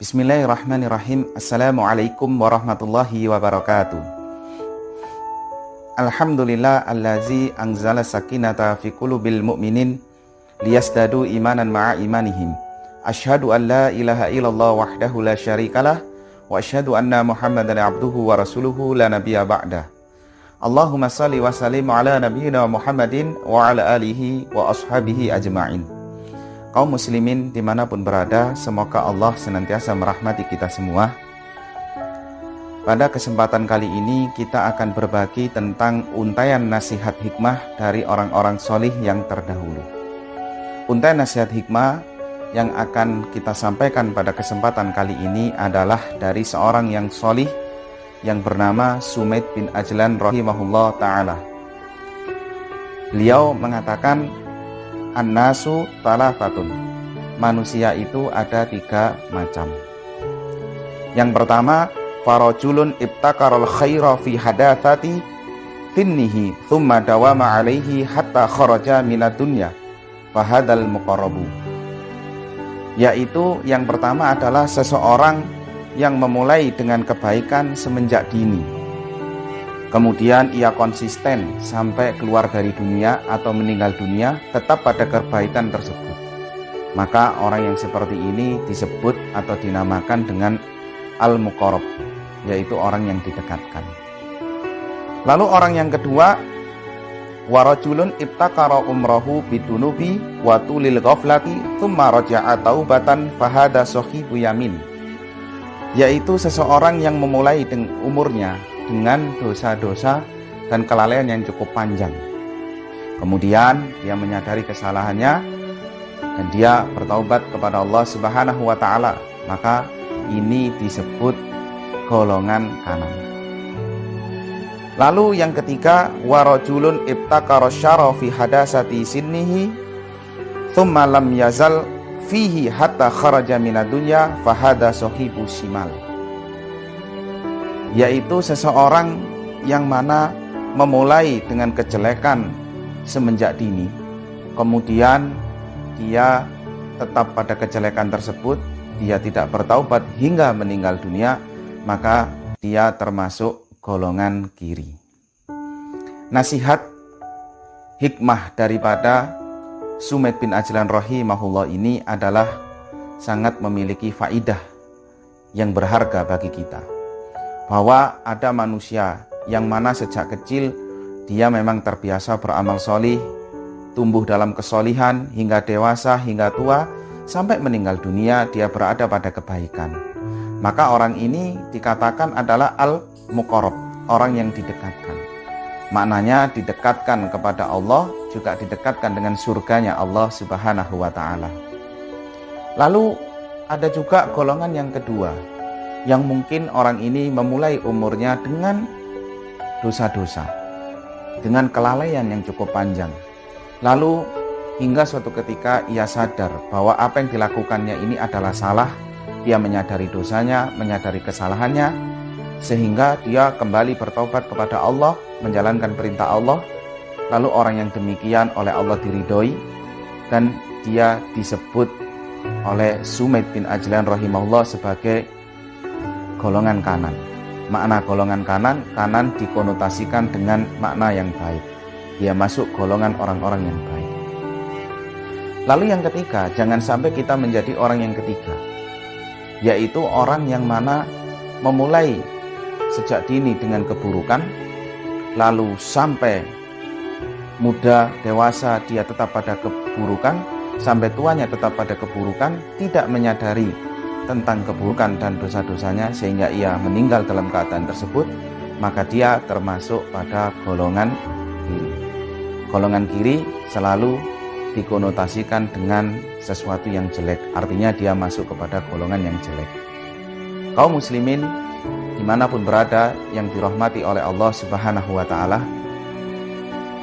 Bismillahirrahmanirrahim. Assalamualaikum warahmatullahi wabarakatuh. Alhamdulillah allazi anzala sakinata fi qulubil mu'minin liyasdadu imanan ma'a imanihim. Asyhadu an la ilaha illallah wahdahu la syarikalah wa asyhadu anna Muhammadan abduhu wa rasuluhu la nabiyya ba'dah. Allahumma salli wa sallim ala nabiyyina Muhammadin wa ala alihi wa ashabihi ajma'in. Kaum muslimin dimanapun berada, semoga Allah senantiasa merahmati kita semua. Pada kesempatan kali ini kita akan berbagi tentang untaian nasihat hikmah dari orang-orang solih yang terdahulu. Untaian nasihat hikmah yang akan kita sampaikan pada kesempatan kali ini adalah dari seorang yang solih yang bernama Sumaid bin Ajlan rahimahullah ta'ala. Beliau mengatakan, An-nasu talafatun. Manusia itu ada 3 macam. Yang pertama, farajulun ibtakarul khaira fi hadatsati finnihi thumma dawama alaihi hatta kharaja minad dunya fahadal muqarrabu. Yaitu yang pertama adalah seseorang yang memulai dengan kebaikan semenjak dini. Kemudian ia konsisten sampai keluar dari dunia atau meninggal dunia tetap pada kebaikan tersebut. Maka orang yang seperti ini disebut atau dinamakan dengan al-muqarrab, yaitu orang yang didekatkan. Lalu orang yang kedua, warajulun ibtakara umrahu bidunubi wa tulil ghaflati thumma raja'a taubatan fahada sahibu yamin. Yaitu seseorang yang memulai umurnya dengan dosa-dosa dan kelalaian yang cukup panjang. Kemudian dia menyadari kesalahannya dan dia bertaubat kepada Allah Subhanahu wa taala, maka ini disebut golongan kanan. Lalu yang ketiga, warajulun ibtakara syarra fi hadasati sinnihi thumma lam yazal fihi hatta kharaja minad dunya fahada sahibu shimal. Yaitu seseorang yang mana memulai dengan kejelekan semenjak dini, kemudian dia tetap pada kejelekan tersebut, dia tidak bertaubat hingga meninggal dunia, maka dia termasuk golongan kiri. Nasihat hikmah daripada Sumaid bin Ajlan rahimahullah ini adalah sangat memiliki faidah yang berharga bagi kita, bahwa ada manusia yang mana sejak kecil dia memang terbiasa beramal solih, tumbuh dalam kesolihan hingga dewasa, hingga tua, sampai meninggal dunia dia berada pada kebaikan. Maka orang ini dikatakan adalah al-muqarrab, orang yang didekatkan. Maknanya didekatkan kepada Allah, juga didekatkan dengan surganya Allah Subhanahu wa ta'ala. Lalu ada juga golongan yang kedua, yang mungkin orang ini memulai umurnya dengan dosa-dosa, dengan kelalaian yang cukup panjang. Lalu hingga suatu ketika ia sadar bahwa apa yang dilakukannya ini adalah salah. Dia menyadari dosanya, menyadari kesalahannya, sehingga dia kembali bertobat kepada Allah, menjalankan perintah Allah. Lalu orang yang demikian oleh Allah diridhoi, dan dia disebut oleh Sumaid bin Ajlan rahimahullah sebagai golongan kanan. Makna golongan kanan, kanan dikonotasikan dengan makna yang baik. Dia masuk golongan orang-orang yang baik. Lalu yang ketiga, jangan sampai kita menjadi orang yang ketiga, yaitu orang yang mana memulai sejak dini dengan keburukan, lalu sampai muda, dewasa dia tetap pada keburukan, sampai tuanya tetap pada keburukan, tidak menyadari tentang keburukan dan dosa-dosanya sehingga ia meninggal dalam keadaan tersebut, maka dia termasuk pada golongan kiri. Golongan kiri selalu dikonotasikan dengan sesuatu yang jelek, artinya dia masuk kepada golongan yang jelek. Kaum muslimin dimanapun berada yang dirahmati oleh Allah Subhanahu wa ta'ala,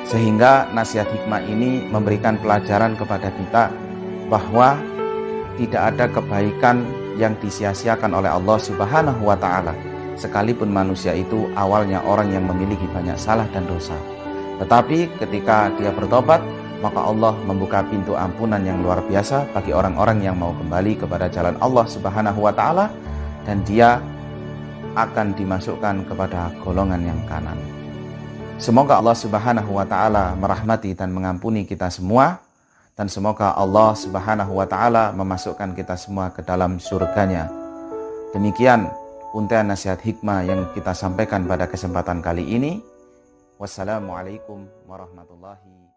sehingga nasihat hikmah ini memberikan pelajaran kepada kita bahwa tidak ada kebaikan yang disia-siakan oleh Allah Subhanahu wa ta'ala, sekalipun manusia itu awalnya orang yang memiliki banyak salah dan dosa. Tetapi ketika dia bertobat, maka Allah membuka pintu ampunan yang luar biasa bagi orang-orang yang mau kembali kepada jalan Allah Subhanahu wa taala, dan dia akan dimasukkan kepada golongan yang kanan. Semoga Allah Subhanahu wa taala merahmati dan mengampuni kita semua, dan semoga Allah Subhanahu wa taala memasukkan kita semua ke dalam surganya. Demikian untayan nasihat hikmah yang kita sampaikan pada kesempatan kali ini. Wassalamualaikum warahmatullahi wabarakatuh.